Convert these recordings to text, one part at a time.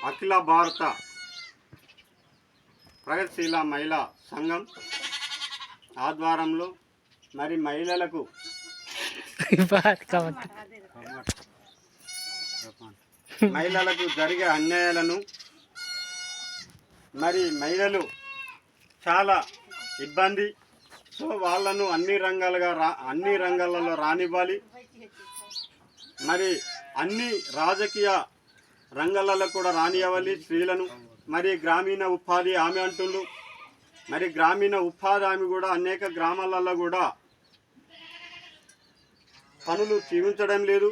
అఖిల భారత ప్రగతిశీల మహిళా సంఘం ఆధ్వర్యంలో మరి మహిళలకు జరిగే అన్యాయాలను మరి మహిళలు చాలా ఇబ్బంది, సో వాళ్ళను అన్ని రంగాలలో రానివ్వాలి. మరి అన్ని రాజకీయ రంగాలలో కూడా రానివ్వాలి స్త్రీలను. మరి గ్రామీణ ఉపాధి హామీ అంటుండ్రు. మరి గ్రామీణ ఉపాధి హామీ కూడా అనేక గ్రామాలలో కూడా పనులు చూపించడం లేదు.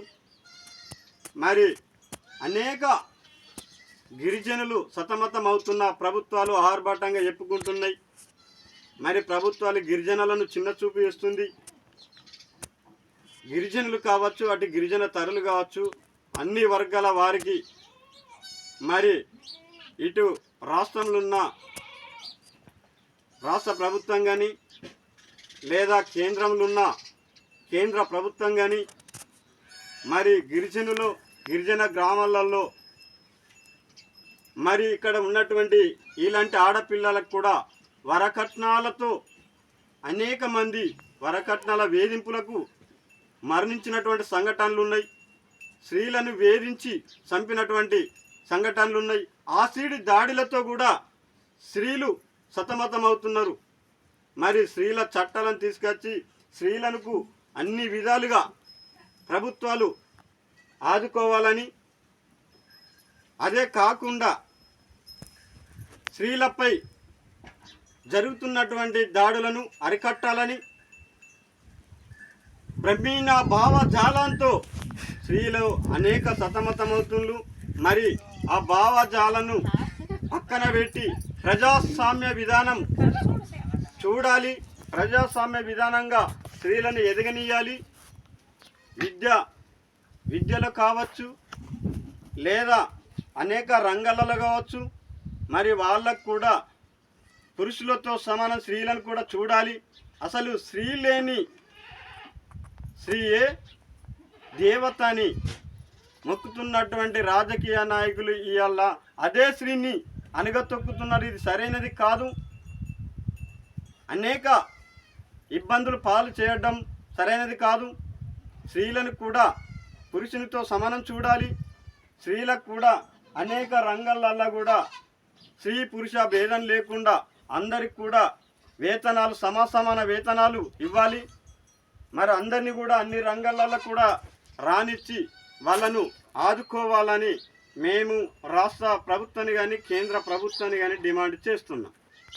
మరి అనేక గిరిజనులు సతమతం అవుతున్న ప్రభుత్వాలు ఆర్భాటంగా చెప్పుకుంటున్నాయి. మరి ప్రభుత్వాలు గిరిజనులను చిన్న చూపు చేస్తుంది. గిరిజనులు కావచ్చు, అటు గిరిజన తరులు కావచ్చు, అన్ని వర్గాల వారికి మరి ఇటు రాష్ట్రంలో ఉన్న రాష్ట్ర ప్రభుత్వం కానీ లేదా కేంద్రంలో ఉన్న కేంద్ర ప్రభుత్వం కానీ మరి గిరిజన గ్రామాలలో మరి ఇక్కడ ఉన్నటువంటి ఇలాంటి ఆడపిల్లలకు కూడా వరకట్నాలతో అనేక మంది వరకట్నాల వేధింపులకు మరణించినటువంటి సంఘటనలు ఉన్నాయి. స్త్రీలను వేధించి చంపినటువంటి సంఘటనలు ఉన్నాయి. ఆసిడ్ దాడులతో కూడా స్త్రీలు సతమతమవుతున్నారు. మరి స్త్రీల చట్టాలను తీసుకొచ్చి స్త్రీలకు అన్ని విధాలుగా ప్రభుత్వాలు ఆదుకోవాలని, అదే కాకుండా స్త్రీలపై జరుగుతున్నటువంటి దాడులను అరికట్టాలని, బ్రహ్మీణ భావజాలంతో స్త్రీలు అనేక సతమతమవుతుండ్రు. మరి ఆ భావజాలను పక్కన పెట్టి ప్రజాస్వామ్య విధానం చూడాలి. ప్రజాస్వామ్య విధానంగా స్త్రీలను ఎదగనీయాలి. విద్యలో కావచ్చు లేదా అనేక రంగాలలో కావచ్చు, మరి వాళ్ళకు కూడా పురుషులతో సమానం స్త్రీలను కూడా చూడాలి. అసలు స్త్రీ లేని స్త్రీయే దేవత అని మొక్కుతున్నటువంటి రాజకీయ నాయకులు ఇవాళ అదే స్త్రీని అణగతొక్కుతున్నారు. ఇది సరైనది కాదు. అనేక ఇబ్బందులు పాలు చేయడం సరైనది కాదు. స్త్రీలను కూడా పురుషునితో సమానం చూడాలి. స్త్రీలకు కూడా అనేక రంగాలలో కూడా స్త్రీ పురుష భేదం లేకుండా అందరికి కూడా వేతనాలు సమాన వేతనాలు ఇవ్వాలి. మరి అందరినీ కూడా అన్ని రంగాలలో కూడా రానిచ్చి వాళ్ళను ఆదుకోవాలని మేము రాష్ట్ర ప్రభుత్వాన్ని కానీ కేంద్ర ప్రభుత్వాన్ని కానీ డిమాండ్ చేస్తున్నాం.